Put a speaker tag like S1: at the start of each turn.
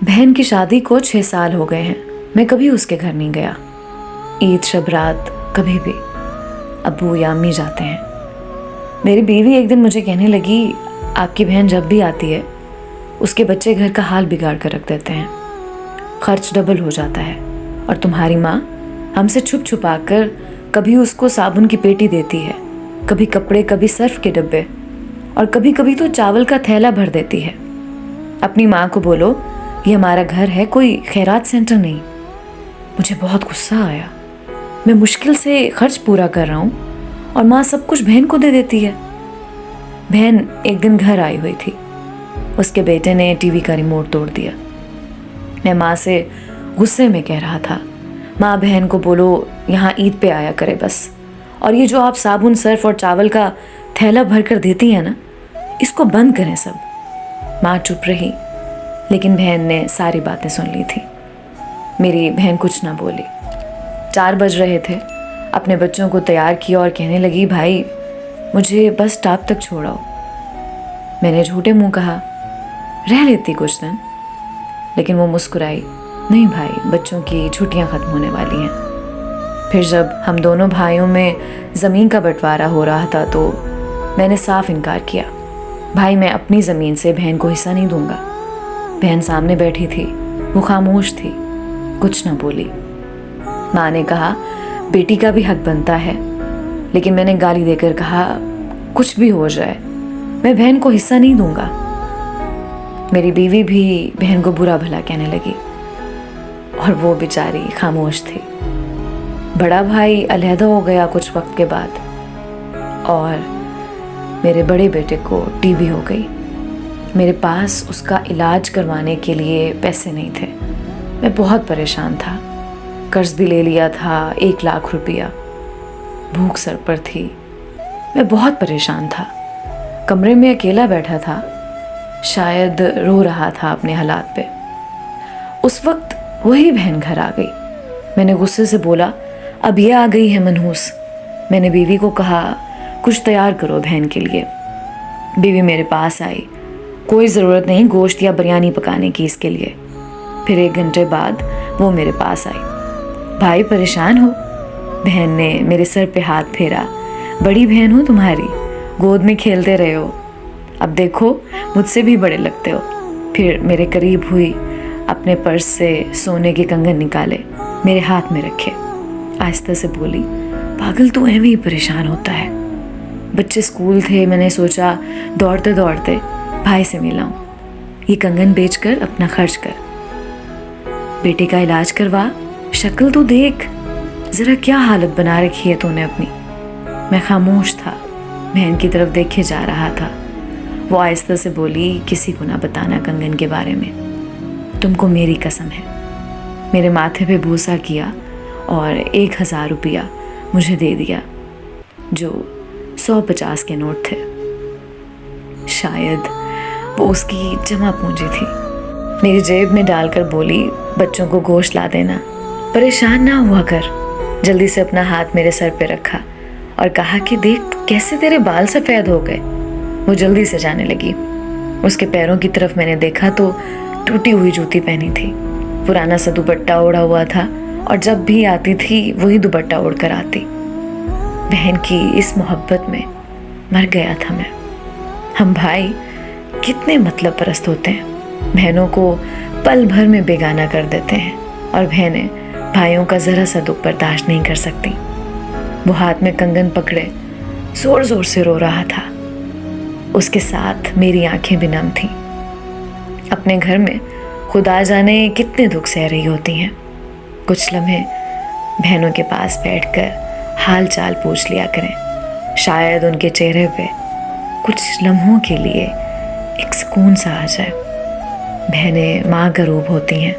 S1: बहन की शादी को 6 साल हो गए हैं। मैं कभी उसके घर नहीं गया। ईद शब रात कभी भी अब्बू या अम्मी जाते हैं। मेरी बीवी एक दिन मुझे कहने लगी, आपकी बहन जब भी आती है उसके बच्चे घर का हाल बिगाड़ कर रख देते हैं, खर्च डबल हो जाता है। और तुम्हारी माँ हमसे छुप छुपा कर कभी उसको साबुन की पेटी देती है, कभी कपड़े, कभी सर्फ के डब्बे, और कभी कभी तो चावल का थैला भर देती है। अपनी माँ को बोलो ये हमारा घर है, कोई खैरात सेंटर नहीं। मुझे बहुत गुस्सा आया। मैं मुश्किल से खर्च पूरा कर रहा हूँ और माँ सब कुछ बहन को दे देती है। बहन एक दिन घर आई हुई थी। उसके बेटे ने टीवी का रिमोट तोड़ दिया। मैं माँ से गुस्से में कह रहा था, माँ बहन को बोलो यहाँ ईद पे आया करे बस, और ये जो आप साबुन, सर्फ और चावल का थैला भर कर देती हैं ना, इसको बंद करें सब। माँ चुप रही, लेकिन बहन ने सारी बातें सुन ली थी। मेरी बहन कुछ ना बोली। 4 बज रहे थे। अपने बच्चों को तैयार किया और कहने लगी, भाई मुझे बस स्टॉप तक छोड़ाओ। मैंने झूठे मुंह कहा, रह लेती कुछ दिन, लेकिन वो मुस्कुराई, नहीं भाई, बच्चों की छुट्टियां खत्म होने वाली हैं। फिर जब हम दोनों भाइयों में ज़मीन का बंटवारा हो रहा था तो मैंने साफ इनकार किया, भाई मैं अपनी ज़मीन से बहन को हिस्सा नहीं दूंगा। बहन सामने बैठी थी, वो खामोश थी, कुछ ना बोली। माँ ने कहा, बेटी का भी हक बनता है, लेकिन मैंने गाली देकर कहा, कुछ भी हो जाए मैं बहन को हिस्सा नहीं दूंगा। मेरी बीवी भी बहन को बुरा भला कहने लगी और वो बेचारी खामोश थी। बड़ा भाई अलहदा हो गया कुछ वक्त के बाद और मेरे बड़े बेटे को टीबी हो गई। मेरे पास उसका इलाज करवाने के लिए पैसे नहीं थे। मैं बहुत परेशान था। कर्ज भी ले लिया था, 1 लाख रुपया। भूख सर पर थी। मैं बहुत परेशान था। कमरे में अकेला बैठा था, शायद रो रहा था अपने हालात पे। उस वक्त वही बहन घर आ गई। मैंने गुस्से से बोला, अब ये आ गई है मनहूस। मैंने बीवी को कहा, कुछ तैयार करो बहन के लिए। बीवी मेरे पास आई, कोई ज़रूरत नहीं गोश्त या बिरयानी पकाने की इसके लिए। फिर 1 घंटे बाद वो मेरे पास आई। भाई परेशान हो? बहन ने मेरे सर पे हाथ फेरा, बड़ी बहन हो तुम्हारी, गोद में खेलते रहे हो, अब देखो मुझसे भी बड़े लगते हो। फिर मेरे करीब हुई, अपने पर्स से सोने के कंगन निकाले, मेरे हाथ में रखे, आहिस्ता से बोली, पागल तू ऐਵੇਂ ही परेशान होता है। बच्चे स्कूल थे, मैंने सोचा दौड़ते दौड़ते भाई से मिलाऊं, ये कंगन बेचकर अपना खर्च कर, बेटे का इलाज करवा, शक्ल तो देख जरा क्या हालत बना रखी है तूने अपनी। मैं खामोश था, बहन की तरफ देखे जा रहा था। वो आहिस्ता से बोली, किसी को ना बताना कंगन के बारे में, तुमको मेरी कसम है। मेरे माथे पे बूसा किया और 1000 रुपया मुझे दे दिया, जो 150 के नोट थे। शायद वो उसकी जमा पूंजी थी। मेरी जेब में डालकर बोली, बच्चों को गोश्त ला देना, परेशान ना हुआ कर। जल्दी से अपना हाथ मेरे सर पे रखा और कहा कि देख कैसे तेरे बाल सफ़ेद हो गए। वो जल्दी से जाने लगी। उसके पैरों की तरफ मैंने देखा तो टूटी हुई जूती पहनी थी, पुराना सा दुपट्टा ओढ़ा हुआ था और जब भी आती थी वही दुपट्टा ओढ़ कर आती। बहन की इस मोहब्बत में मर गया था मैं। हम भाई कितने मतलब परस्त होते हैं, बहनों को पल भर में बेगाना कर देते हैं और बहनें भाइयों का ज़रा सा दुख बर्दाश्त नहीं कर सकती। वो हाथ में कंगन पकड़े ज़ोर ज़ोर से रो रहा था। उसके साथ मेरी आंखें भी नम थीं। अपने घर में खुदा जाने कितने दुख सह रही होती हैं। कुछ लम्हे बहनों के पास बैठकर हाल चाल पूछ लिया करें, शायद उनके चेहरे पे कुछ लम्हों के लिए एक सुकून सा आ जाए। बहनें माँ का रूप होती हैं।